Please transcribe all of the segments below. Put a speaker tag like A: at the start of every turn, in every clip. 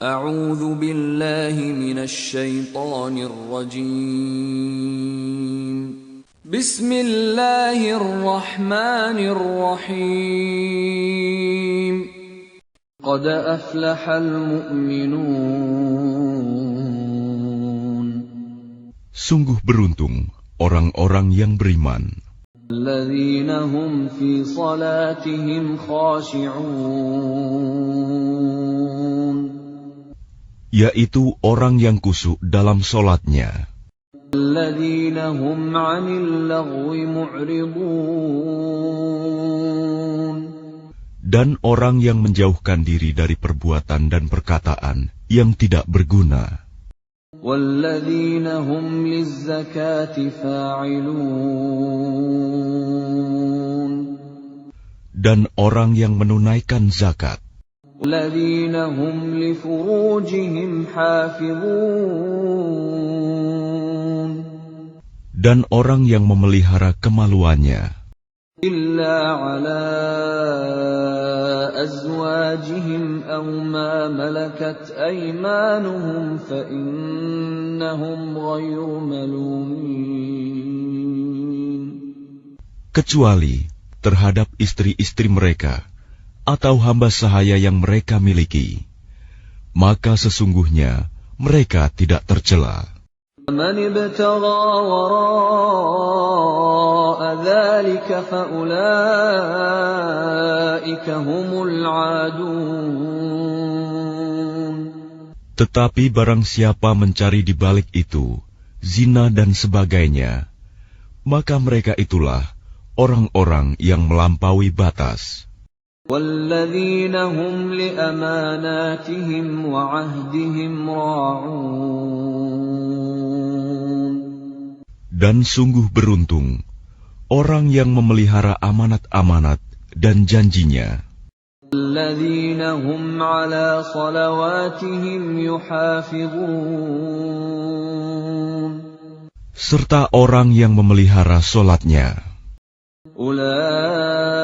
A: أعوذ بالله من الشيطان الرجيم بسم الله الرحمن الرحيم قد أفلح المؤمنون
B: Sungguh beruntung orang-orang yang beriman,
A: الذين هم في صلاتهم خاشعون
B: yaitu orang yang khusyuk dalam solatnya,
A: الذين هم عن اللغو معرضون
B: dan orang yang menjauhkan diri dari perbuatan dan perkataan yang tidak berguna,
A: والذين هم للزكاة فاعلون
B: dan orang yang menunaikan zakat,
A: الذين هم لفروجهم حافظون
B: dan orang yang memelihara kemaluannya,
A: إلا على أزواجهم أو ما ملكت أيمانهم فإنهم غير ملومين
B: kecuali terhadap istri-istri mereka atau hamba sahaya yang mereka miliki, maka sesungguhnya mereka tidak tercela.
A: من ابتغى وراء ذلك فأولئك هم العادون
B: Tetapi barang siapa mencari di balik itu zina dan sebagainya, maka mereka itulah orang-orang yang melampaui batas.
A: والذين هم لأماناتهم وعهدهم راعون
B: Dan sungguh beruntung orang yang memelihara amanat-amanat dan janjinya,
A: الذين هم على صلواتهم يحافظون
B: serta orang yang memelihara solatnya.
A: أولئك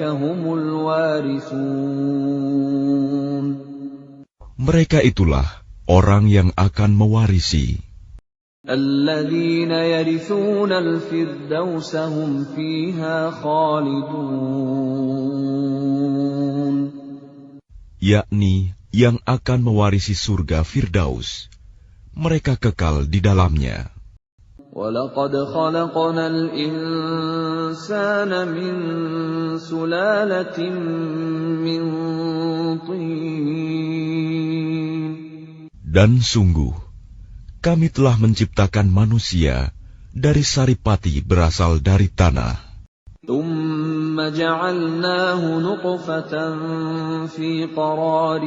A: هم الوارثون
B: Mereka itulah orang yang akan mewarisi,
A: الذين يرثون الفردوس هم فيها خالدون
B: yakni yang akan mewarisi surga Firdaus. Mereka kekal di dalamnya.
A: وَلَقَدْ خَلَقْنَا الْإِنسَانَ مِنْ سُلَالَةٍ مِنْ طِينٍ
B: Dan sungguh, kami telah menciptakan manusia dari saripati berasal dari tanah.
A: ثُمَّ جَعَلْنَاهُ نُطْفَةً فِي قَرَارٍ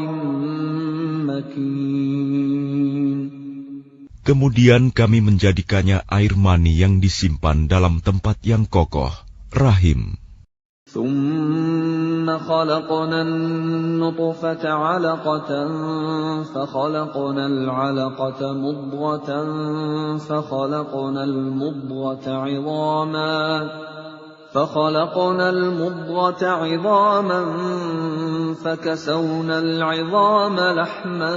A: مَكِينٍ
B: Kemudian kami menjadikannya air mani yang disimpan dalam tempat yang kokoh, rahim.
A: ثُمَّ خَلَقْنَا النُّطْفَةَ عَلَقَةً فَخَلَقْنَا الْعَلَقَةَ مُضْغَةً فَخَلَقْنَا الْمُضْغَةَ عِظَامًا فَكَسَوْنَا الْعِظَامَ لَحْمًا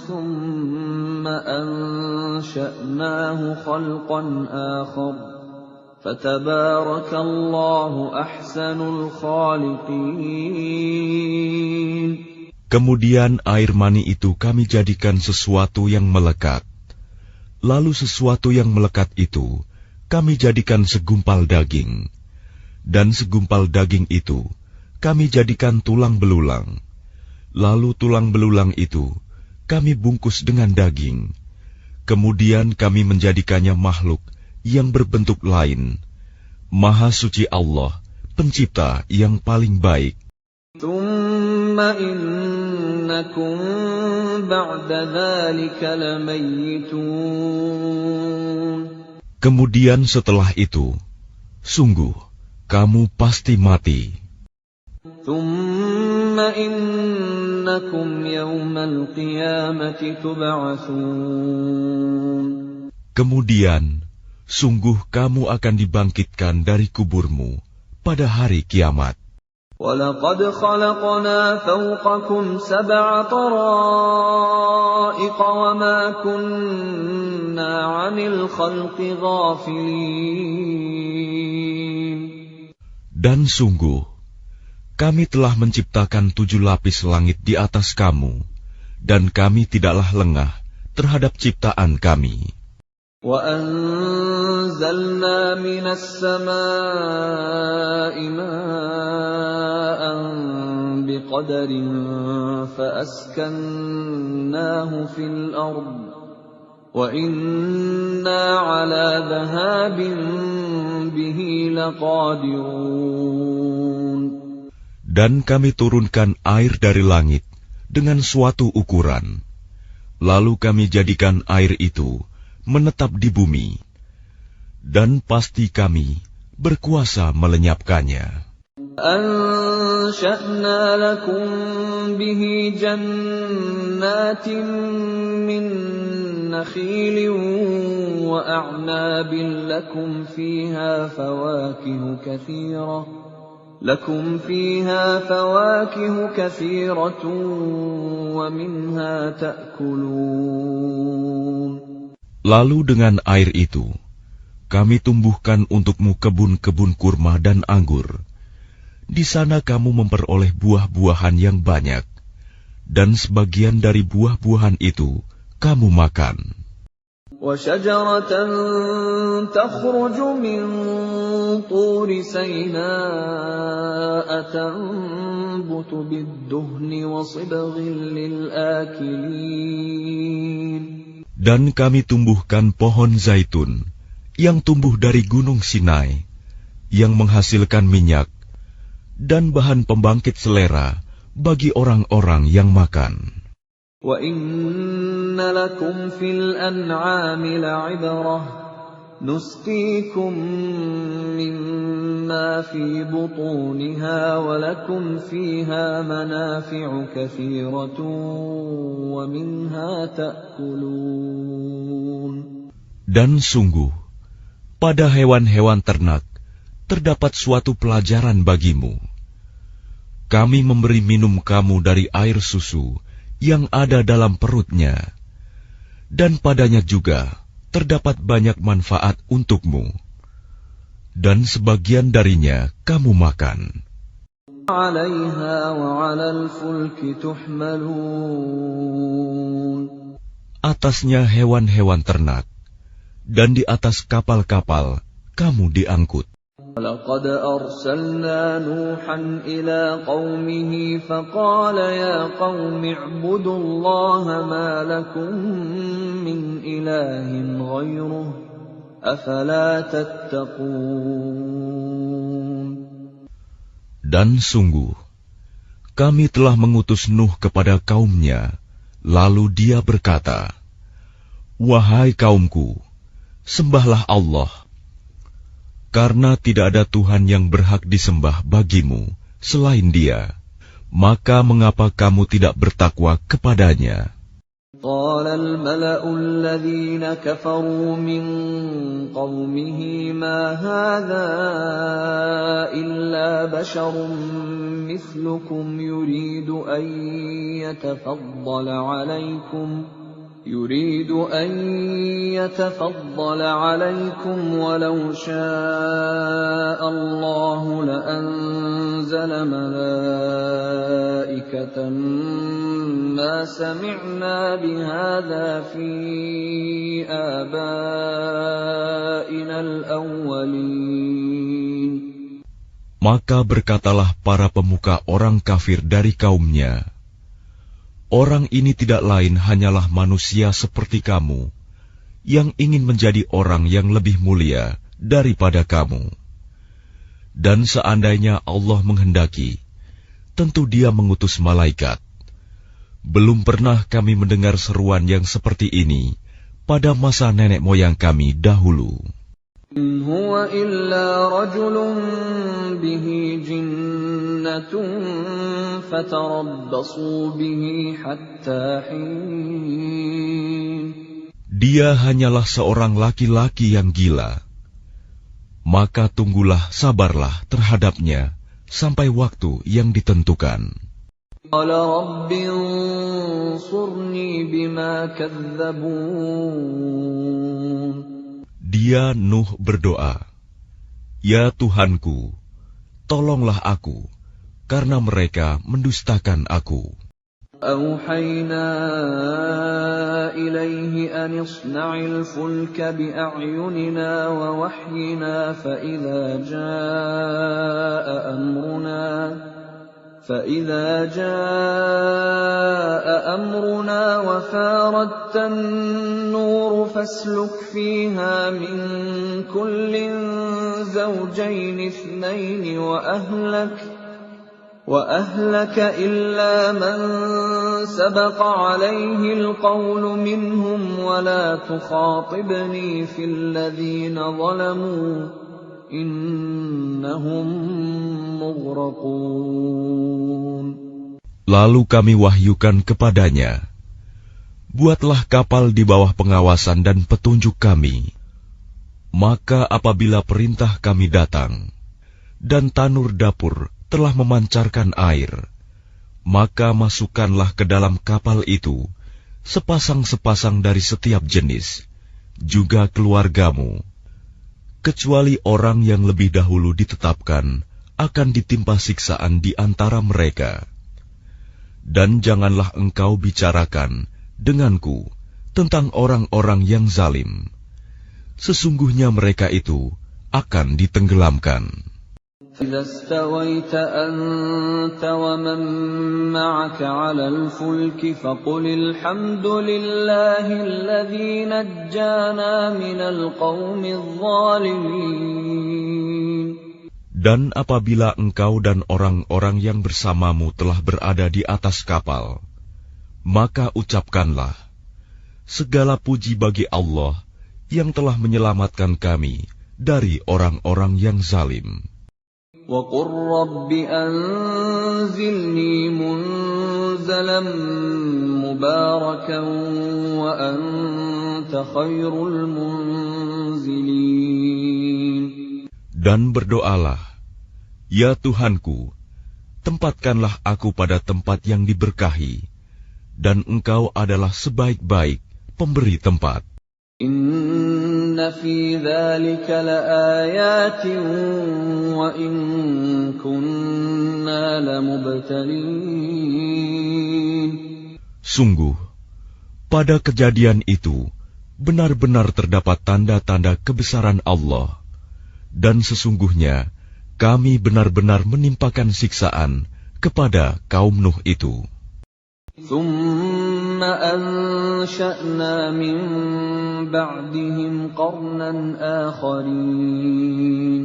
A: ثُمَّ أَنشَأْنَاهُ خَلْقًا آخَرَ فَتَبَارَكَ اللَّهُ أَحْسَنُ الْخَالِقِينَ
B: Kemudian air mani itu kami jadikan sesuatu yang melekat. Lalu sesuatu yang melekat itu kami jadikan segumpal daging. Dan segumpal daging itu kami jadikan tulang belulang. Lalu tulang belulang itu kami bungkus dengan daging. Kemudian kami menjadikannya makhluk yang berbentuk lain. Maha suci Allah, pencipta yang paling baik.
A: ثُمَّ إِنَّكُمْ بَعْدَ ذَلِكَ لَمَيِّتُونَ
B: Kemudian setelah itu, sungguh kamu pasti mati.
A: ثُمَّ إِنَّكُمْ يَوْمَ الْقِيَامَةِ تُبْعَثُونَ
B: Kemudian, sungguh kamu akan dibangkitkan dari kuburmu pada hari kiamat.
A: وَلَقَدْ خَلَقْنَا فَوْقَكُمْ سَبْعَ طَرَائِقَ وَمَا كُنَّا عَنِ الْخَلْقِ غَافِلِينَ.
B: Dan sungguh, kami telah menciptakan 7 lapis langit di atas kamu, dan kami tidaklah lengah terhadap ciptaan kami.
A: وَأَنزَلْنَا مِنَ السَّمَاءِ مَاءً بِقَدَرٍ فَأَسْكَنَّاهُ فِي الْأَرْضِ وَإِنَّا عَلَى ذَهَابٍ بِهِ لَقَادِرُونَ.
B: Dan kami turunkan air dari langit dengan suatu ukuran, lalu kami jadikan air itu menetap di bumi, dan pasti kami berkuasa melenyapkannya.
A: أَنشَأْنَا لَكُم بِهِ جَنَّاتٍ مِّن نَّخِيلٍ وَأَعْنَابٍ لَكُمْ فِيهَا فَوَاكِهُ كَثِيرَةٌ وَمِنْهَا تَأْكُلُونَ.
B: Lalu dengan air itu, kami tumbuhkan untukmu kebun-kebun kurma dan anggur. Di sana kamu memperoleh buah-buahan yang banyak, dan sebagian dari buah-buahan itu kamu makan.
A: وَشَجَرَةً تَخْرُجُ مِنْ طُورِ سَيْنَاءَ تَنبُتُ بِالدُّهْنِ وَصِبْغٍ لِلْآكِلِينَ.
B: Dan kami tumbuhkan pohon zaitun yang tumbuh dari gunung Sinai, yang menghasilkan minyak dan bahan pembangkit selera bagi orang-orang yang makan.
A: وَإِنَّ لَكُمْ فِي الْأَنْعَامِ لَعِبْرَةً نُسْقِيكُم مِّمَّا فِي بُطُونِهَا وَلَكُمْ فِيهَا مَنَافِعُ كَثِيرَةٌ وَمِنْهَا تَأْكُلُونَ.
B: Dan sungguh, pada hewan-hewan ternak terdapat suatu pelajaran bagimu. Kami memberi minum kamu dari air susu yang ada dalam perutnya, dan padanya juga terdapat banyak manfaat untukmu, dan sebagian darinya kamu makan. Atasnya hewan-hewan ternak, dan di atas kapal-kapal kamu diangkut.
A: وَلَقَدْ أَرْسَلْنَا نُوحًا إِلَىٰ قَوْمِهِ فَقَالَ يَا قَوْمِ اعْبُدُوا اللَّهَ مَا لَكُم مِّنْ إِلَٰهٍ غَيْرُهُ أَفَلَا تَتَّقُونَ.
B: Dan sungguh, kami telah mengutus Nuh kepada kaumnya, lalu dia berkata, "Wahai kaumku, sembahlah Allah, karena tidak ada Tuhan yang berhak disembah bagimu selain Dia. Maka mengapa kamu tidak bertakwa kepadanya?"
A: قال الملأ الذين كفروا من قومه ما هذا إلا بشر مثلكم يريد أن يتفضل عليكم ولو شاء الله لأنزل ملائكة ما سمعنا بهذا في آبائنا الأولين.
B: Maka berkatalah para pemuka orang kafir dari kaumnya, "Orang ini tidak lain hanyalah manusia seperti kamu, yang ingin menjadi orang yang lebih mulia daripada kamu. Dan seandainya Allah menghendaki, tentu Dia mengutus malaikat. Belum pernah kami mendengar seruan yang seperti ini pada masa nenek moyang kami dahulu."
A: إِنْ هُوَ إِلَّا رَجُلٌ بِهِ جِنَّةٌ فَتَرَبَّصُوا بِهِ حَتَّى حِينٍ.
B: Dia hanyalah seorang laki-laki yang gila. Maka tunggulah, sabarlah terhadapnya sampai waktu yang ditentukan.
A: قال رب انصرني بما كذبون.
B: Dia Nuh berdoa, "Ya Tuhanku, tolonglah aku, karena mereka mendustakan aku."
A: أوحينا إليه أن اصنع الفلك بأعيننا ووحينا فإذا جاء أمرنا وفاردت النور فاسلك فيها من كل زوجين اثنين وأهلك إلا من سبق عليه القول منهم ولا تخاطبني في الذين ظلموا إنهم مغرقون.
B: Lalu kami wahyukan kepadanya, "Buatlah kapal di bawah pengawasan dan petunjuk kami. Maka apabila perintah kami datang, dan tanur dapur telah memancarkan air, maka masukkanlah ke dalam kapal itu sepasang-sepasang dari setiap jenis, juga keluargamu, kecuali orang yang lebih dahulu ditetapkan akan ditimpa siksaan di antara mereka. Dan janganlah engkau bicarakan denganku tentang orang-orang yang zalim. Sesungguhnya mereka itu akan ditenggelamkan."
A: إذا استويت أنت ومن معك على الفلك فقل الحمد لله الذي نجانا من القوم الظالمين.
B: Dan apabila engkau dan orang-orang yang bersamamu telah berada di atas kapal, maka ucapkanlah, "Segala puji bagi Allah yang telah menyelamatkan kami dari orang-orang yang zalim."
A: وَقُلْ رَبِّ أَنزِلْنِي مُنزَلًا مُبَارَكًا وَأَنْتَ خَيْرُ الْمُنزِلِينَ.
B: Dan berdoalah, "Ya Tuhanku, tempatkanlah aku pada tempat yang diberkahi, dan Engkau adalah sebaik-baik pemberi tempat."
A: إِنَّ فِي ذَلِكَ لَآيَاتٍ وَإِن كُنَّا لَمُبْتَلِينَ.
B: Sungguh, pada kejadian itu benar-benar terdapat tanda-tanda kebesaran Allah, dan sesungguhnya kami benar-benar menimpakan siksaan kepada kaum Nuh itu.
A: ثُمَّ أَنشَأْنَا مِن بَعْدِهِمْ قَرْنًا آخَرِينَ.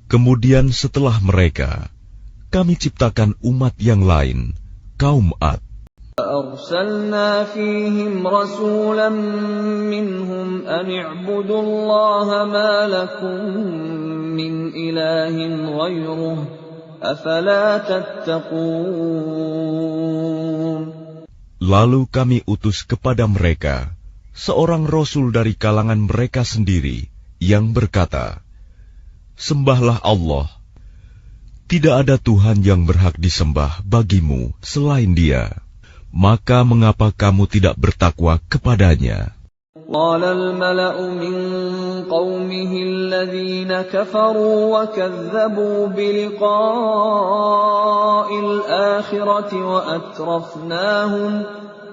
B: Kemudian setelah mereka, kami ciptakan umat yang lain, kaum Ad.
A: فَأَرْسَلْنَا فِيهِمْ رَسُولًا مِّنْهُمْ أَنِ اعْبُدُوا اللَّهَ مَا لَكُم مِّنْ إِلَٰهٍ غَيْرُهُ أَفَلَا تَتَّقُونَ.
B: Lalu kami utus kepada mereka seorang rasul dari kalangan mereka sendiri yang berkata, "Sembahlah Allah. Tidak ada Tuhan yang berhak disembah bagimu selain Dia. Maka mengapa kamu tidak bertakwa kepadanya?"
A: قال الملأ من قومه الذين كفروا وكذبوا بلقاء الآخرة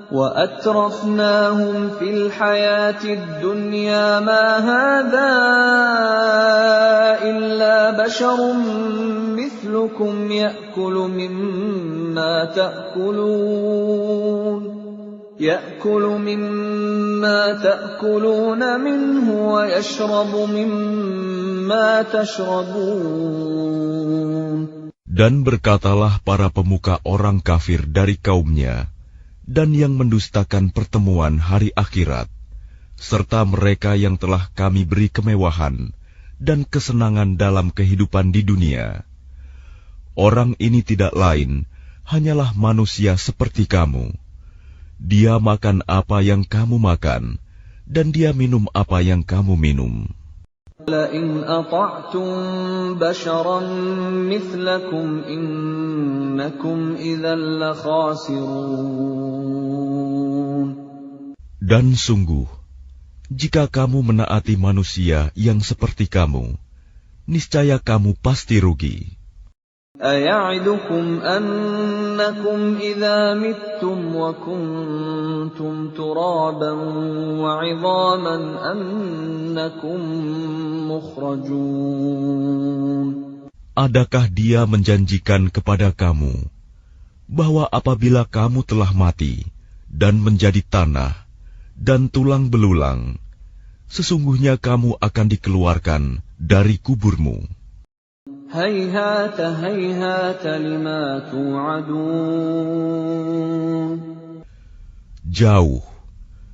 A: وأترفناهم في الحياة الدنيا ما هذا إلا بشر مثلكم يأكل مما تأكلون منه ويشرب مما تشربون.
B: Dan berkatalah para pemuka orang kafir dari kaumnya, dan yang mendustakan pertemuan hari akhirat, serta mereka yang telah kami beri kemewahan dan kesenangan dalam kehidupan di dunia. Orang ini tidak lain, hanyalah manusia seperti kamu. Dia makan apa yang kamu makan, dan dia minum apa yang kamu minum.
A: لئن أطعتم بشرا مثلكم إنكم إذا لخاسرون.
B: Dan sungguh, jika kamu menaati manusia yang seperti kamu, niscaya kamu pasti rugi.
A: أَيَعِدُكُمْ أَنَّكُمْ إِذَا مِتُّمْ وَكُنْتُمْ تُرَابًا وَعِظَامًا أَنَّكُمْ مُخْرَجُونَ.
B: Adakah dia menjanjikan kepada kamu bahwa apabila kamu telah mati dan menjadi tanah dan tulang belulang, sesungguhnya kamu akan dikeluarkan dari kuburmu?
A: هَيْهَاتَ هَيْهَاتَ لِمَا تُوعَدُونَ.
B: Jauh,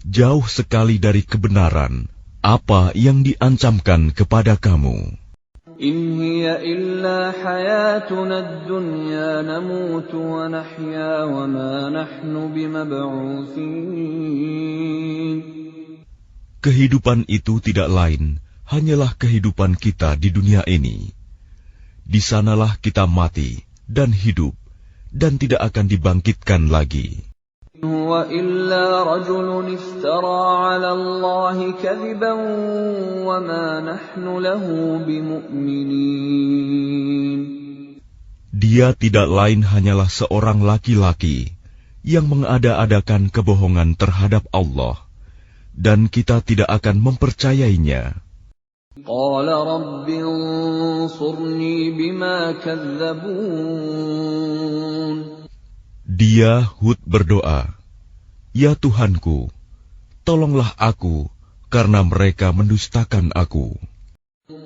B: jauh sekali dari kebenaran apa yang diancamkan kepada kamu.
A: إِنْ هِيَ إِلَّا حَيَاتُنَا الدُّنْيَا نَمُوتُ وَنَحْيَا وَمَا نَحْنُ بِمَبْعُوثِينَ.
B: Kehidupan itu tidak lain hanyalah kehidupan kita di dunia ini. Di sanalah kita mati dan hidup dan tidak akan dibangkitkan lagi.
A: هُوَ إِلَّا رَجُلٌ افْتَرَى عَلَى اللَّهِ كَذِبًا وَمَا نَحْنُ لَهُ بِمُؤْمِنِينَ.
B: Dia tidak lain hanyalah seorang laki-laki yang mengada-adakan kebohongan terhadap Allah, dan kita tidak akan mempercayainya.
A: قَالَ رَبِّ انصُرْنِي بِمَا كَذَّبُونِ.
B: Dia Hud berdoa, "Ya Tuhanku, tolonglah aku karena mereka mendustakan aku."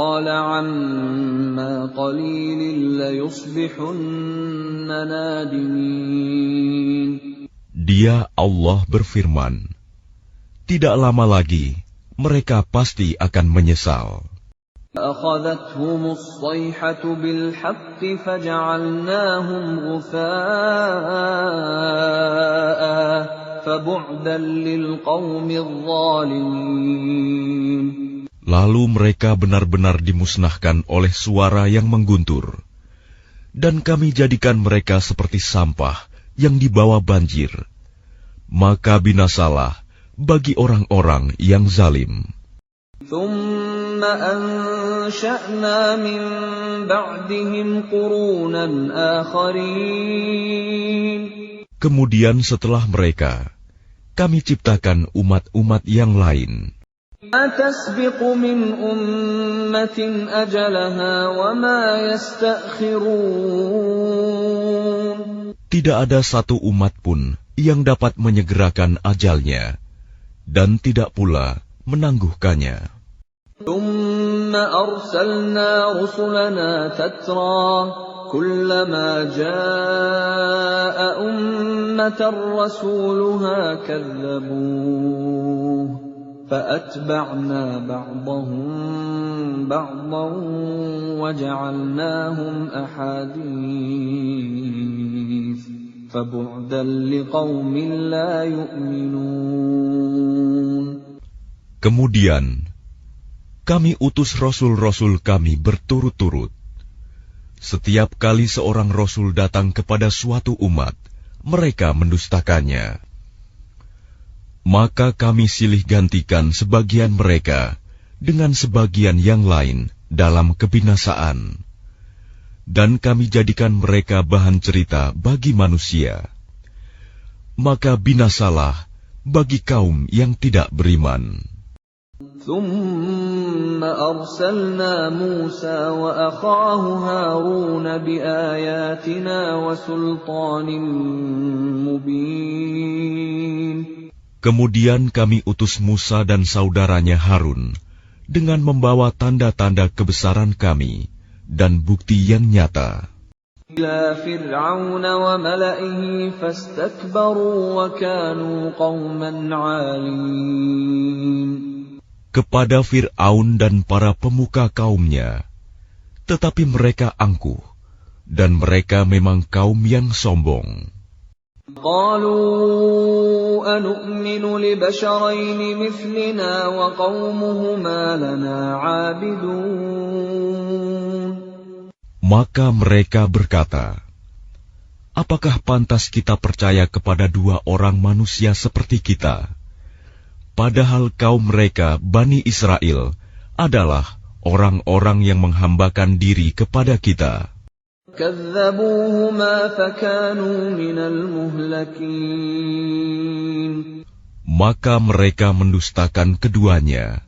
A: قَالَ عَمَّا قَلِيلٍ لَيُصْبِحُنَّ نَادِمِينَ.
B: Dia Allah berfirman, tidak lama lagi mereka pasti akan menyesal.
A: فَأَخَذَتْهُمُ الصَّيْحَةُ بِالْحَقِّ فَجَعَلْنَاهُمْ غُثَاءً فَبُعْدًا لِلْقَوْمِ الظَّالِمِينَ.
B: Lalu mereka benar-benar dimusnahkan oleh suara yang mengguntur, dan kami jadikan mereka seperti sampah yang dibawa banjir. Maka binasalah bagi orang-orang yang zalim.
A: ثُمَّ أَنشَأْنَا مِن بَعْدِهِمْ قُرُونًا آخَرِينَ.
B: Kemudian setelah mereka, kami ciptakan umat-umat yang lain.
A: مَا تَسْبِقُ مِنْ أُمَّةٍ أَجَلَهَا وَمَا يَسْتَأْخِرُونَ.
B: Tidak ada satu umat pun yang dapat menyegerakan ajalnya, dan tidak pula menangguhkannya.
A: ثُمَّ أَرْسَلْنَا رُسُلَنَا تَتْرَى كُلَّمَا جَاءَ أُمَّةً رَّسُولُهَا كَذَّبُوهُ فَأَتْبَعْنَا بَعْضَهُم بَعْضًا وَجَعَلْنَاهُمْ أَحَادِيثَ فَبُعْدًا لِقَوْمٍ لَّا يُؤْمِنُونَ.
B: Kemudian kami utus rasul-rasul kami berturut-turut. Setiap kali seorang rasul datang kepada suatu umat, mereka mendustakannya. Maka kami silih gantikan sebagian mereka dengan sebagian yang lain dalam kebinasaan, dan kami jadikan mereka bahan cerita bagi manusia. Maka binasalah bagi kaum yang tidak beriman.
A: ثُمَّ أَرْسَلْنَا مُوسَى وَأَخَاهُ هَارُونَ بِآيَاتِنَا وَسُلْطَانٍ مُّبِينٍ.
B: Kemudian kami utus Musa dan saudaranya Harun dengan membawa tanda-tanda kebesaran kami dan bukti yang nyata.
A: إِلَى فِرْعَوْنَ وَمَلَئِهِ فَاسْتَكْبَرُوا وَكَانُوا قَوْمًا عَالِينَ.
B: Kepada Fir'aun dan para pemuka kaumnya, tetapi mereka angkuh, dan mereka memang kaum yang sombong.
A: قَالُوا أَنُؤْمِنُ لِبَشَرَيْنِ مِثْلِنَا وَقَوْمُهُمَا لَنَا عَابِدُونَ.
B: Maka mereka berkata, apakah pantas kita percaya kepada dua orang manusia seperti kita, padahal kaum mereka, Bani Israel, adalah orang-orang yang menghambakan diri kepada kita.
A: كَذَّبُوهُمَا فَكَانُوا مِنَ الْمُهْلَكِينَ.
B: Maka mereka mendustakan keduanya.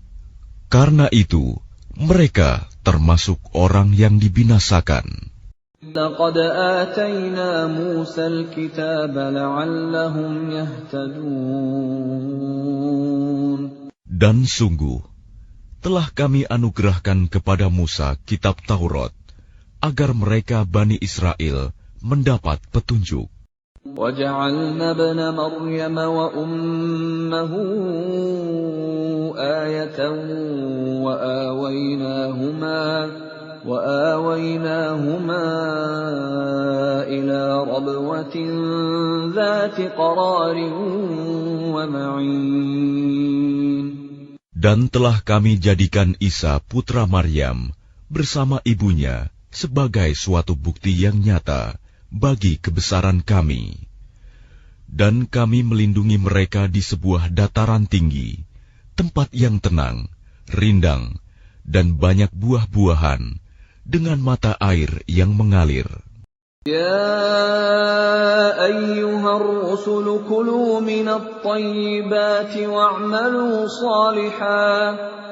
B: Karena itu, mereka termasuk orang yang dibinasakan.
A: لَقَدْ آتَيْنَا مُوسَى الْكِتَابَ لَعَلَّهُمْ يَهْتَدُونَ.
B: Dan sungguh, telah kami anugerahkan kepada Musa kitab Taurat, agar mereka Bani Israel mendapat petunjuk.
A: وَجَعَلْنَا ابْنَ مَرْيَمَ وَأُمَّهُ آيَةً وَآوَيْنَاهُمَا إِلَى رَبْوَةٍ ذَاتِ قَرَارٍ وَمَعِينٍ.
B: Dan telah kami jadikan Isa putra Maryam bersama ibunya sebagai suatu bukti yang nyata bagi kebesaran kami. Dan kami melindungi mereka di sebuah dataran tinggi, tempat yang tenang, rindang, dan banyak buah-buahan, dengan mata air yang mengalir.
A: يا أيها الرسل كلوا من الطيبات واعملوا صالحا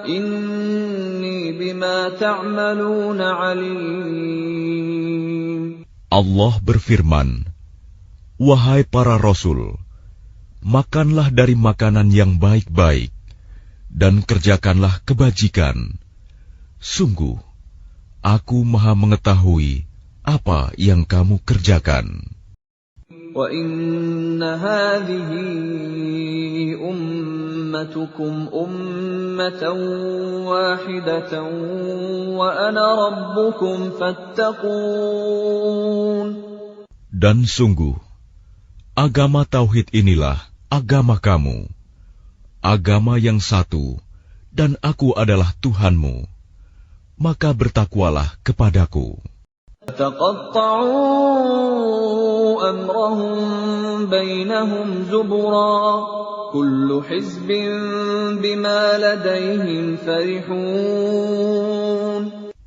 A: إني بما تعملون عليم.
B: Allah berfirman, wahai para rasul, makanlah dari makanan yang baik-baik dan kerjakanlah kebajikan. Sungguh, aku Maha mengetahui apa yang kamu kerjakan.
A: وَإِنَّ هَٰذِهِ أُمَّتُكُمْ أُمَّةً وَاحِدَةً وَأَنَا رَبُّكُمْ فَاتَّقُونِ.
B: Dan sungguh, agama Tauhid inilah agama kamu, agama yang satu, dan aku adalah Tuhanmu, maka bertakwalah kepadaku.
A: فَتَقَطَّعُوا أَمْرَهُم بَيْنَهُمْ زُبُرًا كُلُّ حِزْبٍ بِمَا لَدَيْهِمْ فَرِحُونَ.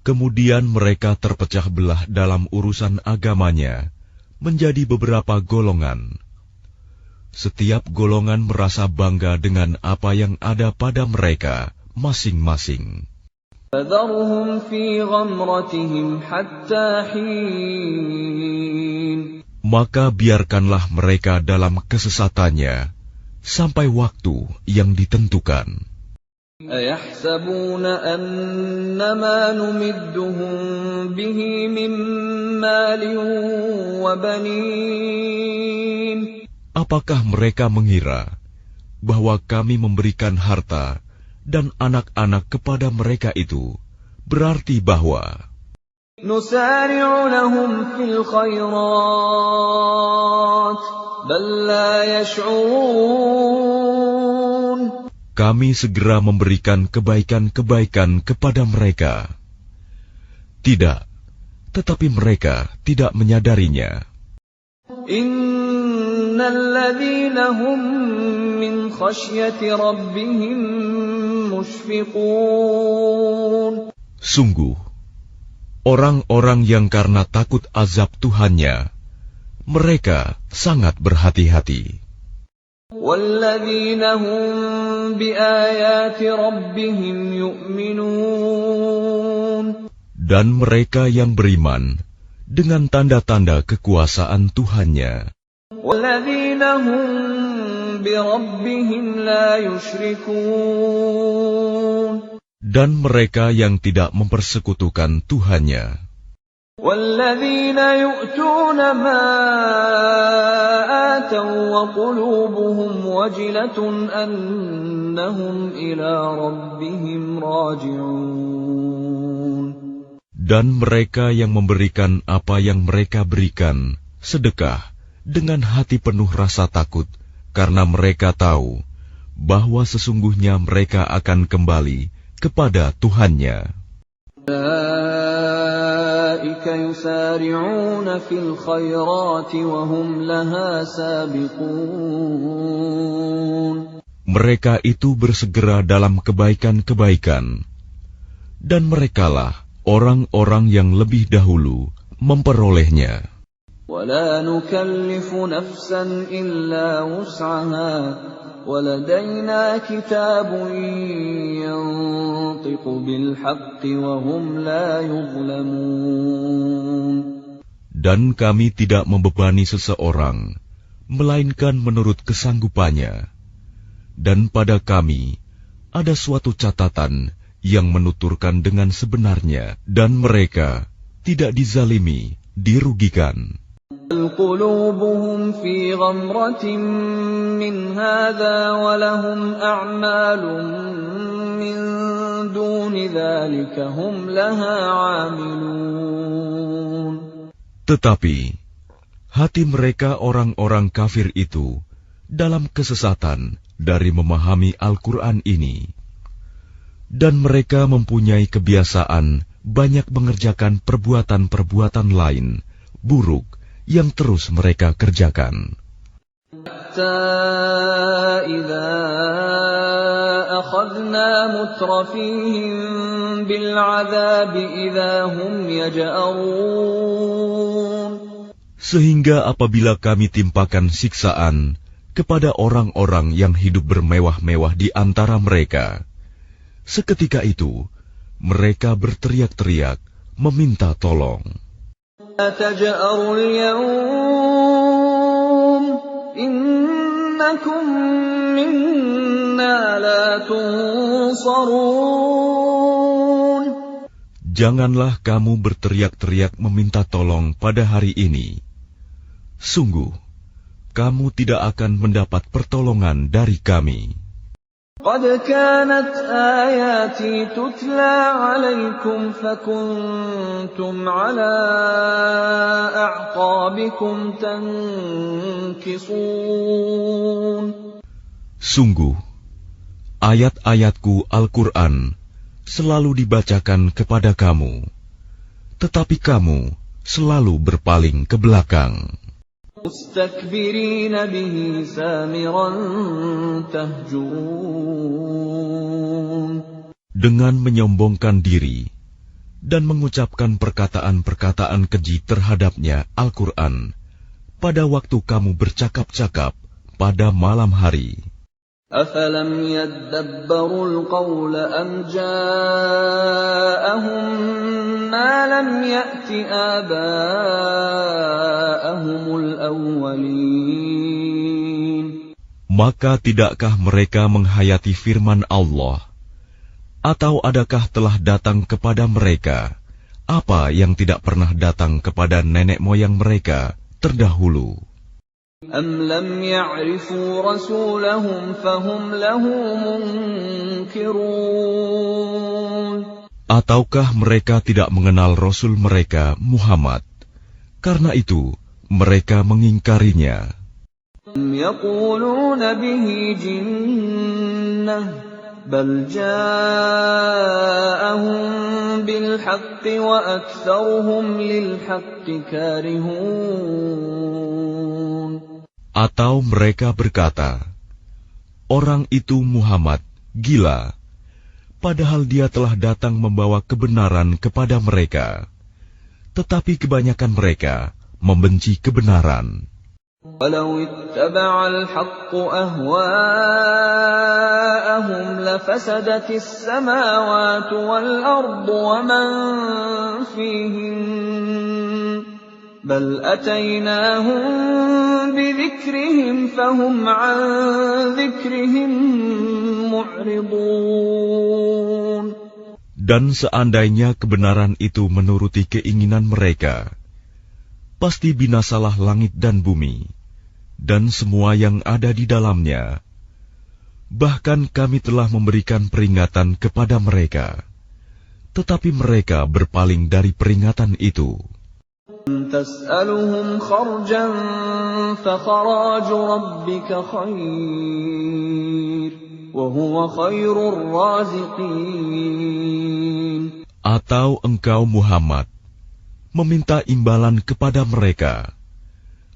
B: Kemudian mereka terpecah belah dalam urusan agamanya menjadi beberapa golongan. Setiap golongan merasa bangga dengan apa yang ada pada mereka masing-masing.
A: فَذَرْهُمْ فِي غَمْرَتِهِمْ حَتَّىٰ حِينٍ.
B: Maka biarkanlah mereka dalam kesesatannya sampai waktu yang ditentukan.
A: أَيَحْسَبُونَ أَنَّمَا نُمِدُّهُم بِهِ مِن مَّالٍ وَبَنِينَ.
B: Apakah mereka mengira bahwa kami memberikan harta dan anak-anak kepada mereka itu berarti bahwa
A: نُسَارِعُ لَهُمْ فِي الْخَيْرَاتِ بَل لَّا يَشْعُرُونَ.
B: kami segera memberikan kebaikan-kebaikan kepada mereka? Tidak, tetapi mereka tidak menyadarinya.
A: إِنَّ الَّذِينَ هُم مِّنْ خَشْيَةِ رَبِّهِم مُّشْفِقُونَ.
B: Sungguh, orang-orang yang karena takut azab Tuhannya, mereka sangat berhati-hati.
A: وَالَّذِينَ هُم بِآيَاتِ رَبِّهِمْ يُؤْمِنُونَ.
B: Dan mereka yang beriman dengan tanda-tanda kekuasaan Tuhannya.
A: وَالَّذِينَ هُم بِرَبِّهِمْ لَا يُشْرِكُونَ.
B: Dan mereka yang tidak mempersekutukan Tuhannya.
A: وَالَّذِينَ يُؤْتُونَ مَا آتَوا وَقُلُوبُهُمْ وَجِلَةٌ أَنَّهُمْ إِلَىٰ رَبِّهِمْ رَاجِعُونَ.
B: Dan mereka yang memberikan apa yang mereka berikan, sedekah, dengan hati penuh rasa takut karena mereka tahu bahwa sesungguhnya mereka akan kembali kepada Tuhannya.
A: أولئك يسارعون في الخيرات وهم لها سابقون.
B: Mereka itu bersegera dalam kebaikan-kebaikan, dan merekalah orang-orang yang lebih dahulu memperolehnya.
A: ولا نكلف نفسا إلا وسعها ولدينا كتاب ينطق بالحق وهم لا يظلمون.
B: Dan kami tidak membebani seseorang, melainkan menurut kesanggupannya. Dan pada kami ada suatu catatan yang menuturkan dengan sebenarnya, dan mereka tidak dizalimi, dirugikan.
A: قلوبهم في غمرة من هذا ولهم أعمال من دون ذلك هم لها عاملون.
B: Tetapi hati mereka orang-orang kafir itu dalam kesesatan dari memahami Al-Quran ini, dan mereka mempunyai kebiasaan banyak mengerjakan perbuatan-perbuatan lain buruk yang terus mereka kerjakan. Sehingga apabila kami timpakan siksaan kepada orang-orang yang hidup bermewah-mewah di antara mereka, seketika itu mereka berteriak-teriak meminta tolong.
A: تجأروا اليوم إنكم منا لا تنصرون.
B: Janganlah kamu berteriak-teriak meminta tolong pada hari ini. Sungguh, kamu tidak akan mendapat pertolongan dari kami.
A: قد كانت آياتي تتلى عليكم فكنتم على أعقابكم تنكصون. Sungguh, ayat-ayatku Al-Quran selalu dibacakan kepada kamu, tetapi kamu selalu berpaling ke belakang. مستكبرين به سامرا تهجرون. Dengan menyombongkan diri dan mengucapkan perkataan-perkataan keji terhadapnya Al-Quran pada waktu kamu bercakap-cakap pada malam hari. أفلم يدبروا القول أم جاءهم ما لم يأت آباءهم الأولين. Maka tidakkah mereka menghayati firman Allah? Atau adakah telah datang kepada mereka apa yang tidak pernah datang kepada nenek moyang mereka terdahulu? أم لم يعرفوا رسولهم فهم له منكرون. Ataukah mereka tidak mengenal Rasul mereka Muhammad, karena itu mereka mengingkarinya. يقولون به جنة بل جاءهم بالحق وأكثرهم للحق كارهون. Atau mereka berkata, orang itu Muhammad gila, padahal dia telah datang membawa kebenaran kepada mereka, tetapi kebanyakan mereka membenci kebenaran. وَلَوِ اتَّبَعَ الْحَقُّ أَهْوَاءَهُمْ لَفَسَدَتِ السَّمَاوَاتُ وَالْأَرْضُ وَمَنْ فِيهِنَّ بَلْ أَتَيْنَاهُمْ بِذِكْرِهِمْ فَهُمْ عَنْ ذِكْرِهِمْ مُعْرِضُونَ. Dan seandainya kebenaran itu menuruti keinginan mereka, pasti binasalah langit dan bumi, dan semua yang ada di dalamnya. Bahkan kami telah memberikan peringatan kepada mereka, tetapi mereka berpaling dari peringatan itu.
C: تسألهم خرجا فخراج ربك خير وهو خير الرازقين.
A: Atau engkau Muhammad meminta imbalan kepada mereka,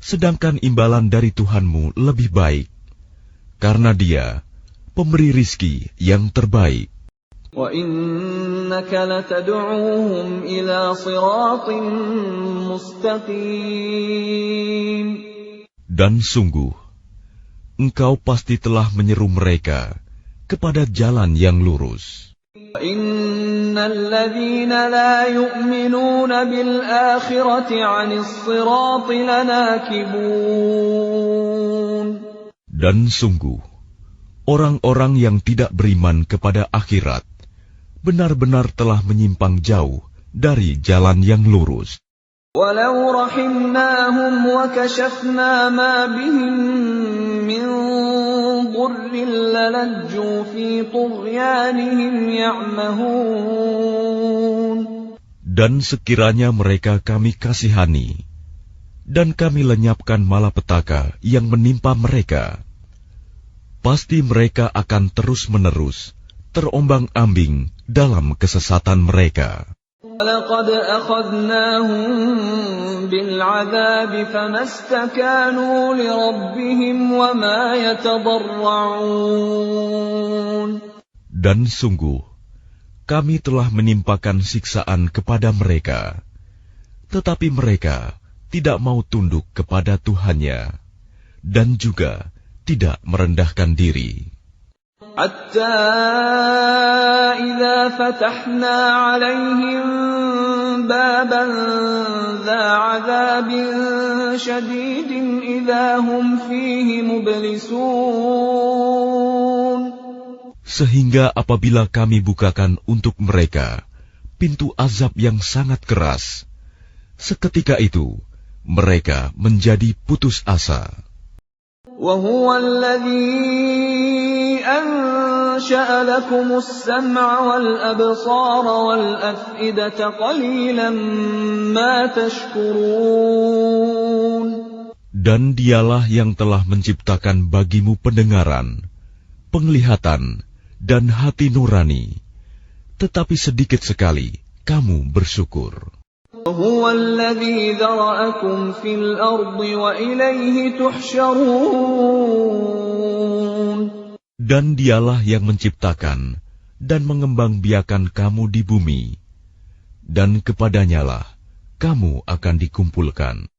A: sedangkan imbalan dari Tuhanmu lebih baik, karena Dia pemberi rizki yang terbaik.
C: وَإِنَّكَ لَتَدْعُوهُمْ إِلَى صِرَاطٍ مُسْتَقِيمٍ.
A: Dan sungguh, engkau pasti telah menyeru mereka kepada jalan yang lurus.
C: إِنَّ الَّذِينَ لَا يُؤْمِنُونَ بِالْآخِرَةِ عَنِ الصِّرَاطِ لَنَاكِبُونَ.
A: Dan sungguh, orang-orang yang tidak beriman kepada akhirat benar-benar telah menyimpang jauh dari jalan yang lurus.
C: وَلَوْ رَحِمْنَاهُمْ وَكَشَفْنَا مَا بِهِمْ مِنْ ضُرٍّ لَلَجُّوا فِي طُغْيَانِهِمْ يَعْمَهُونَ.
A: Dan sekiranya mereka kami kasihani, dan kami lenyapkan malapetaka yang menimpa mereka, pasti mereka akan terus-menerus terombang-ambing dalam kesesatan mereka.
C: وَلَقَدْ أَخَذْنَاهُمْ بِالْعَذَابِ فَمَا اسْتَكَانُوا لِرَبِّهِمْ وَمَا يَتَضَرَّعُونَ.
A: Dan sungguh, kami telah menimpakan siksaan kepada mereka, tetapi mereka tidak mau tunduk kepada Tuhannya, dan juga tidak merendahkan diri.
C: حتى إذا فتحنا عليهم بابا ذا عذاب شديد إذا هم فيه مبلسون.
A: Sehingga apabila kami bukakan untuk mereka pintu azab yang sangat keras, seketika itu mereka menjadi putus asa.
C: وهو الذي أنشأ لكم السمع والأبصار والأفئدة قليلا ما تشكرون.
A: Dan Dialah yang telah menciptakan bagimu pendengaran, penglihatan, dan hati nurani, tetapi sedikit sekali kamu bersyukur.
C: وهو الذي ذرأكم في الأرض وإليه تحشرون.
A: Dan Dialah yang menciptakan dan mengembangbiakan kamu di bumi, dan kepadanyalah kamu akan dikumpulkan.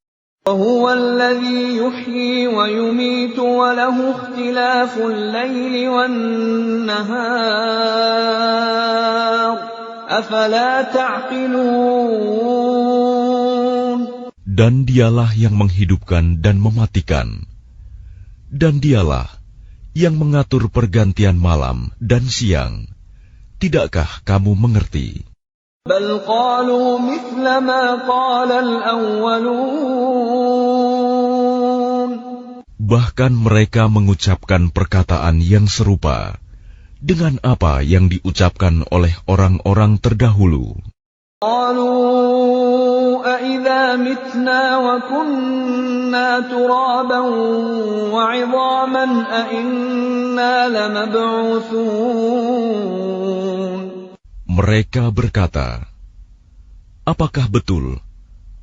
C: وهو الذي يحيي ويميت وله اختلاف الليل والنهار أفلا تعقلون.
A: Dan Dialah yang menghidupkan dan mematikan, dan Dialah yang mengatur pergantian malam dan siang. Tidakkah kamu mengerti?
C: بل قالوا مثل ما قال الأولون.
A: Bahkan mereka mengucapkan perkataan yang serupa dengan apa yang diucapkan oleh orang-orang terdahulu.
C: قالوا أإذا متنا وكنا ترابا وعظاما أإنا لمبعوثون.
A: Mereka berkata, apakah betul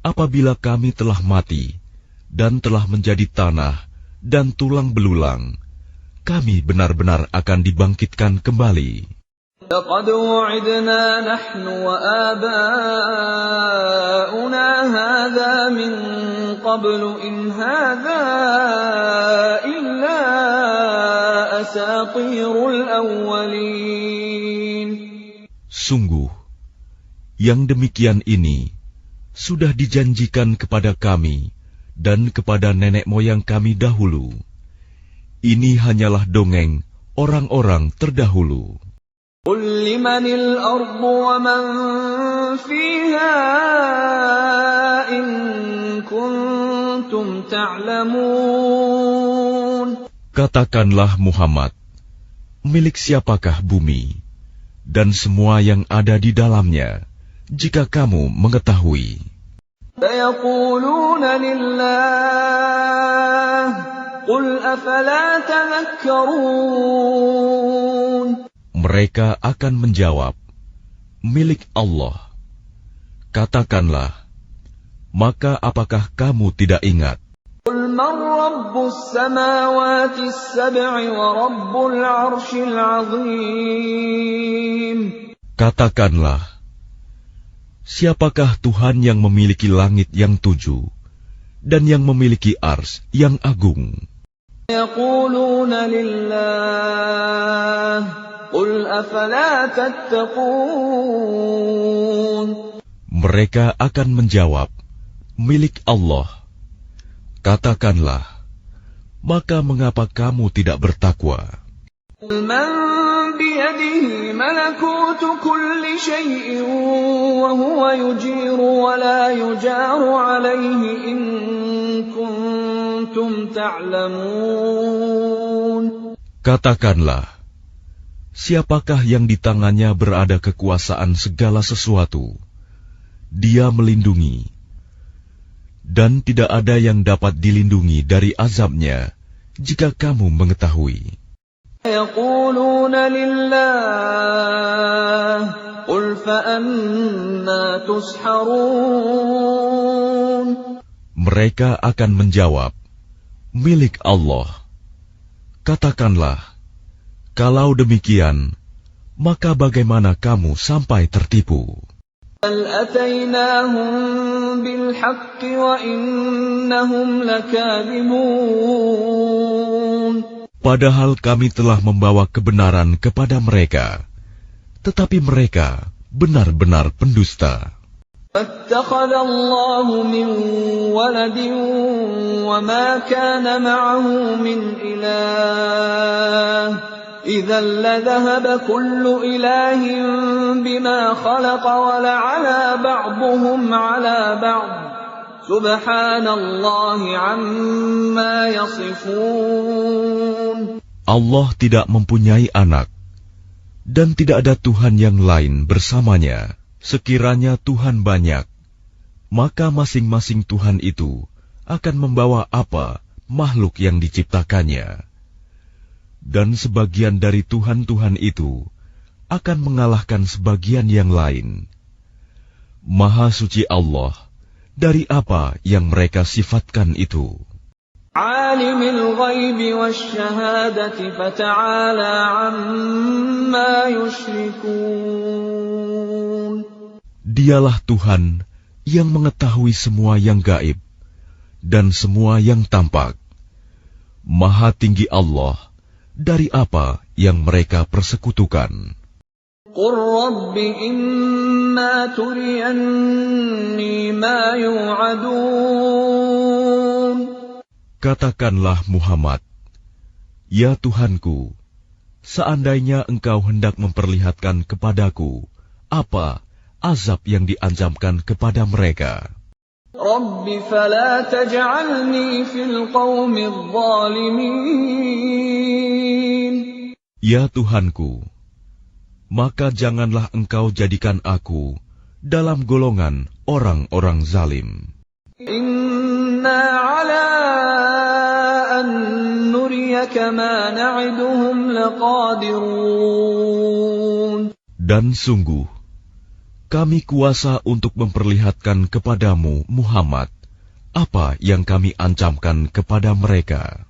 A: apabila kami telah mati dan telah menjadi tanah dan tulang belulang, kami benar-benar akan dibangkitkan kembali?
C: لقد وعدنا نحن وآباؤنا هذا من قبل إن هذا إلا أساطير الأولين.
A: Sungguh, yang demikian ini sudah dijanjikan kepada kami dan kepada nenek moyang kami dahulu. Ini hanyalah dongeng orang-orang terdahulu.
C: قل لمن الأرض ومن فيها إن كنتم تعلمون.
A: Katakanlah Muhammad, milik siapakah bumi dan semua yang ada di dalamnya, jika kamu mengetahui.
C: سيقولون لله قل أفلا تذكرون.
A: Mereka akan menjawab, milik Allah. Katakanlah, maka apakah kamu tidak ingat?
C: قل من رب السماوات السبع ورب العرش العظيم.
A: Katakanlah, siapakah Tuhan yang memiliki langit yang 7 dan yang memiliki ars yang agung?
C: يقولون لله قل أفلا تتقون.
A: Mereka akan menjawab, milik Allah. Katakanlah, maka mengapa kamu tidak bertakwa?
C: من بيده ملكوت كل شيء وهو يجير ولا يجار عليه إن كنتم تعلمون.
A: Katakanlah, siapakah yang di tangannya berada kekuasaan segala sesuatu? Dia melindungi, dan tidak ada yang dapat dilindungi dari azabnya jika kamu mengetahui.
C: يقولون لله قل فأنا تسحرون.
A: Mereka akan menjawab, milik Allah. Katakanlah, kalau demikian, maka bagaimana kamu sampai tertipu?
C: بل أتيناهم بالحق وإنهم لكاذبون.
A: Padahal kami telah membawa kebenaran kepada mereka, tetapi mereka benar-benar pendusta.
C: فاتخذ الله من ولد وما كان معه من إله إذا لذهب كل إله بما خلق ولعلى بعضهم على بعض سبحان الله عما يصفون.
A: Allah tidak mempunyai anak, dan tidak ada Tuhan yang lain bersamanya. Sekiranya Tuhan banyak, maka masing-masing Tuhan itu akan membawa apa makhluk yang diciptakannya. Dan sebagian dari Tuhan-Tuhan itu akan mengalahkan sebagian yang lain. Maha suci Allah dari apa yang mereka sifatkan itu.
C: Alimul ghaibi wasyahadati fata'ala amma yushrikun.
A: Dialah Tuhan yang mengetahui semua yang gaib dan semua yang tampak. Maha tinggi Allah dari apa yang mereka persekutukan.
C: Qur Rabbi imma turiyanni ma yu'adun.
A: Katakanlah Muhammad, ya Tuhanku, seandainya engkau hendak memperlihatkan kepadaku apa azab yang diancamkan kepada mereka.
C: Rabbi fala taj'alni fil qawmidh dhalimin.
A: Ya Tuhanku, maka janganlah engkau jadikan aku dalam golongan orang-orang zalim.
C: Inna ala an nuriyaka ma na'iduhum laqadirun.
A: Dan sungguh, kami kuasa untuk memperlihatkan kepadamu, Muhammad, apa yang kami ancamkan kepada mereka.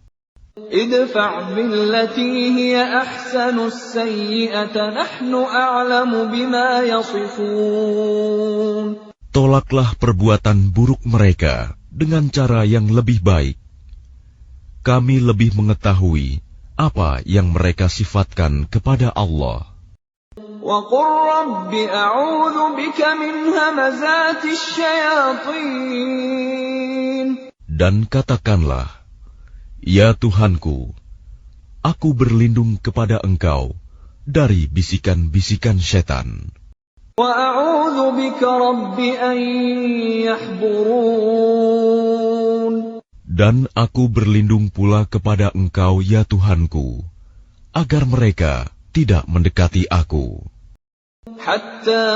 C: Idfa' billati hiya ahsanu as-sayyi'ata nahnu a'lamu bima yasifun.
A: Tolaklah perbuatan buruk mereka dengan cara yang lebih baik. Kami lebih mengetahui apa yang mereka sifatkan kepada Allah.
C: وَقُلْ رَبِّ أَعُوذُ بِكَ مِنْ هَمَزَاتِ الشَّيَاطِينِ.
A: Dan katakanlah, ya Tuhanku, aku berlindung kepada Engkau dari bisikan-bisikan setan.
C: وَأَعُوذُ بِكَ رَبِّ أَنْ يَحْضُرُونَ.
A: Dan aku berlindung pula kepada Engkau, ya Tuhanku, agar mereka tidak mendekati aku.
C: حتى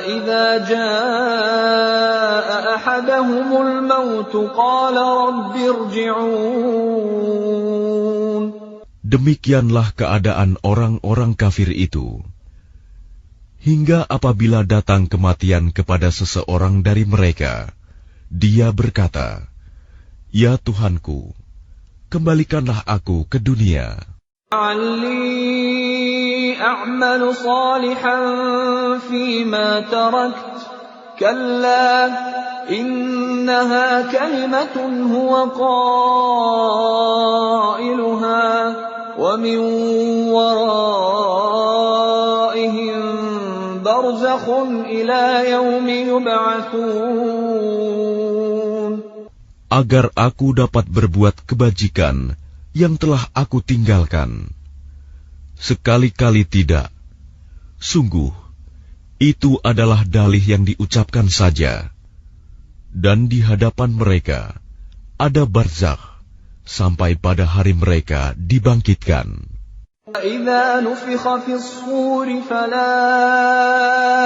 C: إذا جاء أحدهم الموت قال رب ارجعون.
B: Demikianlah keadaan orang-orang kafir itu. Hingga apabila datang kematian kepada seseorang dari mereka, dia berkata, "Ya Tuhanku, kembalikanlah aku ke dunia.
C: لعلي أعمل صالحا فيما تركت كلا إنها كلمة هو قائلها ومن ورائهم برزخ إلى يوم يبعثون.
B: Agar aku dapat berbuat kebajikan yang telah aku tinggalkan. Sekali-kali tidak. Sungguh, itu adalah dalih yang diucapkan saja. Dan di hadapan mereka ada barzakh sampai pada hari mereka dibangkitkan.
C: فَإِذَا نُفِخَ فِي الصُّورِ فَلَا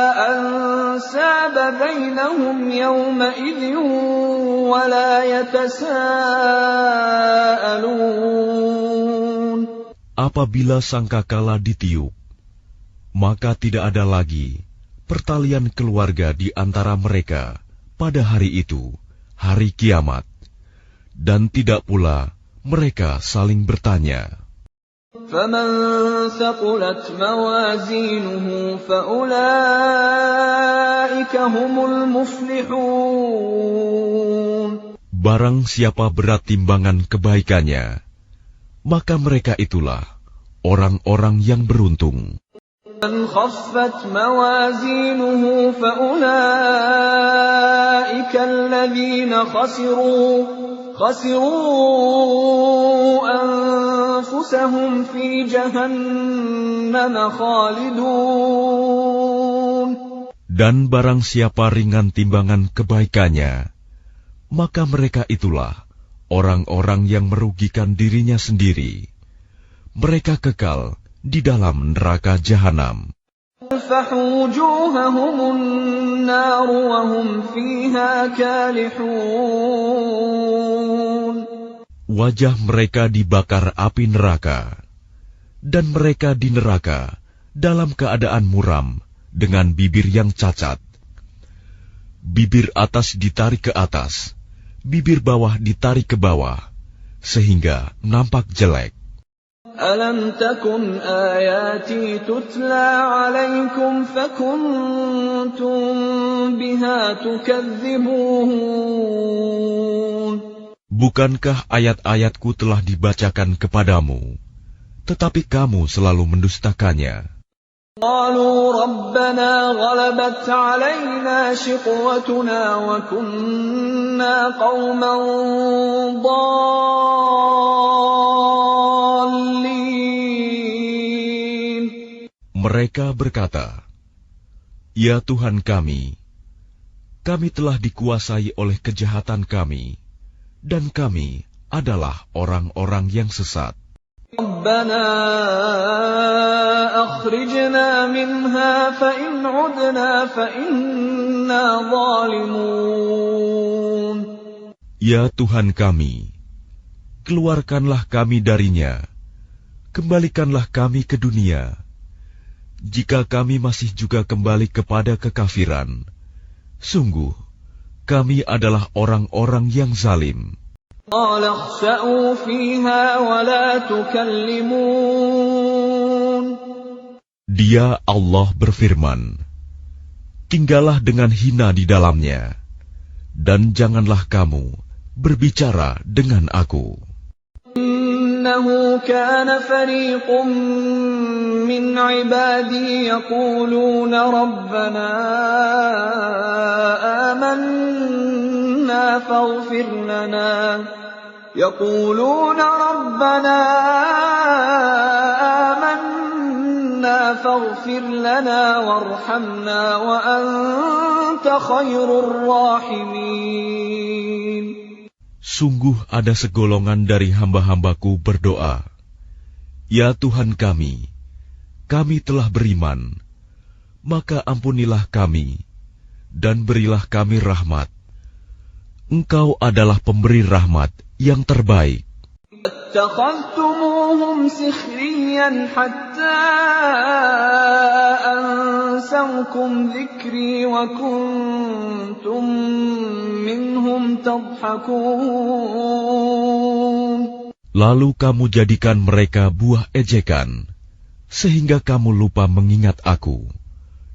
C: أَنْسَابَ بَيْنَهُمْ يَوْمَئِذٍ وَلَا يَتَسَاءَلُونَ.
B: Apabila sangkakala ditiup, maka tidak ada lagi pertalian keluarga di antara mereka pada hari itu, hari kiamat, dan tidak pula mereka saling bertanya.
C: فَمَنْ ثَقُلَتْ مَوَازِينُهُ فَأُولَئِكَ هُمُ الْمُفْلِحُونَ.
B: Barang siapa berat timbangan kebaikannya, maka mereka itulah orang-orang yang beruntung.
C: مَنْ خَفَّتْ مَوَازِينُهُ فَأُولَئِكَ الَّذِينَ خسروا أنفسهم في جهنم خالدون.
B: Dan barang siapa ringan timbangan kebaikannya, maka mereka itulah orang-orang yang merugikan dirinya sendiri. Mereka kekal di dalam neraka jahanam.
C: تلفح وجوههم النار وهم فيها كالحون.
B: Wajah mereka dibakar api neraka, dan mereka di neraka dalam keadaan muram dengan bibir yang cacat. Bibir atas ditarik ke atas, bibir bawah ditarik ke bawah, sehingga nampak jelek.
C: ألم تكن آياتي تتلى عليكم فكنتم بها تكذبون.
B: Bukankah ayat-ayatku telah dibacakan kepadamu, tetapi kamu selalu mendustakannya?
C: قالوا ربنا غلبت علينا شقوتنا وكنا قوما ضالين.
B: Mereka berkata, "Ya Tuhan kami telah dikuasai oleh kejahatan kami, dan kami adalah orang-orang yang sesat.
C: ربنا أخرجنا منها فإن عدنا فإنا ظالمون.
B: Ya Tuhan kami, keluarkanlah kami darinya, kembalikanlah kami ke dunia. Jika kami masih juga kembali kepada kekafiran, sungguh kami adalah orang-orang yang zalim."
C: قال اخسأوا فيها ولا تكلمون.
B: Dia Allah berfirman, "Tinggallah dengan hina di dalamnya, dan janganlah kamu berbicara dengan aku."
C: إنه كان فريق من عبادي يقولون ربنا آمنا فاغفر لنا وارحمنا وأنت خير الراحمين.
B: Sungguh ada segolongan dari hamba-hambaku berdoa, "Ya Tuhan kami telah beriman,
A: maka ampunilah kami, dan berilah kami rahmat. Engkau adalah pemberi rahmat yang terbaik.
C: اتخذتموهم سخريا حتى أنسوكم ذكري وكنتم منهم تضحكون.
A: Lalu kamu jadikan mereka buah ejekan, sehingga kamu lupa mengingat aku,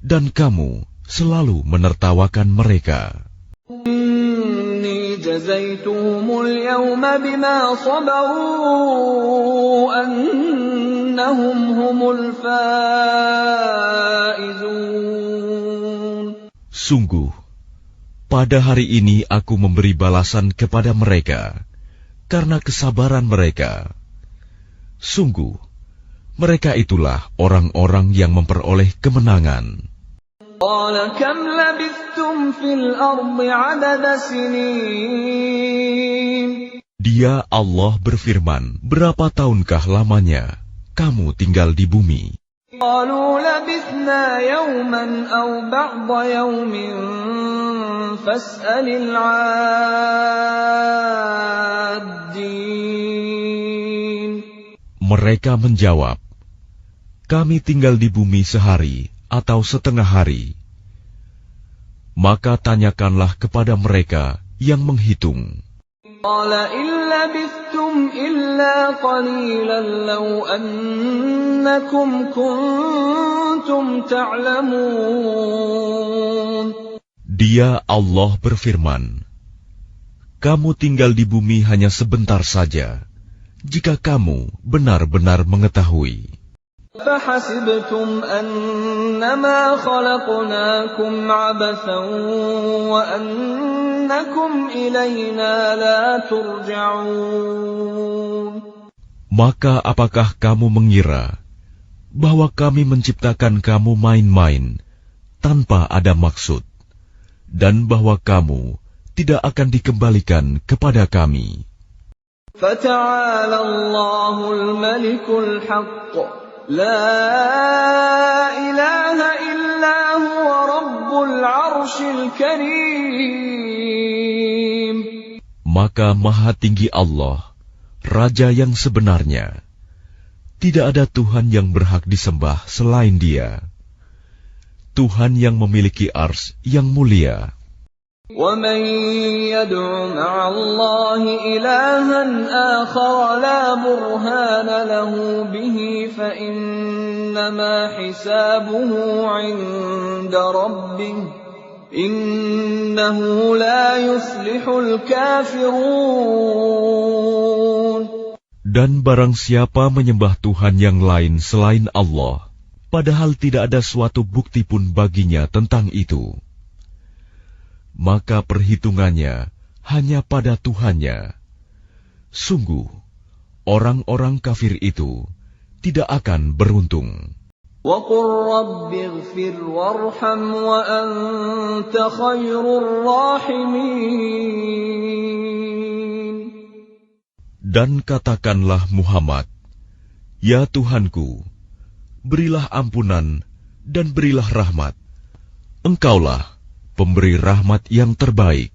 A: dan kamu selalu menertawakan mereka.
C: جزيتهم اليوم بما صبروا أنهم هم الفائزون.
A: Sungguh, pada hari ini aku memberi balasan kepada mereka karena kesabaran mereka. Sungguh, mereka itulah orang-orang yang memperoleh kemenangan.
C: قال كم لبثتم في الأرض عدد سنين.
A: Dia Allah berfirman, berapa tahunkah lamanya kamu tinggal di bumi?
C: قالوا لبثنا يوما أو بعض يوم فاسأل العادين.
A: Mereka menjawab, kami tinggal di bumi sehari atau setengah hari. Maka tanyakanlah kepada mereka yang menghitung.
C: قال إن لبثتم إلا قليلا لو أنكم كنتم تعلمون.
A: Dia Allah berfirman, kamu tinggal di bumi hanya sebentar saja, jika kamu benar-benar mengetahui.
C: فحسبتم أنما خلقناكم عبثا وأنكم إلينا لا ترجعون.
A: Maka apakah kamu mengira bahwa kami menciptakan kamu main-main tanpa ada maksud, dan bahwa kamu tidak akan dikembalikan kepada kami?
C: فتعالى الله الملك الحق لا إله إلا هو رب العرش الكريم.
A: Maka Maha Tinggi Allah, Raja yang sebenarnya. Tidak ada Tuhan yang berhak disembah selain Dia. Tuhan yang memiliki ars yang mulia.
C: ومن يدع مع الله إلها آخر لا برهان له به فإنما حسابه عند ربه إنه لا يفلح الكافرون.
A: Dan barang siapa menyembah Tuhan yang lain selain Allah, padahal tidak ada suatu bukti pun baginya tentang itu, maka perhitungannya hanya pada Tuhannya. Sungguh, orang-orang kafir itu tidak akan beruntung.
C: وَقُلْ رَبِّ اغْفِرْ وَارْحَمْ وَأَنْتَ خَيْرُ الرَّاحِمِينَ.
A: Dan katakanlah Muhammad, ya Tuhanku, berilah ampunan dan berilah rahmat. Engkaulah pemberi rahmat yang terbaik.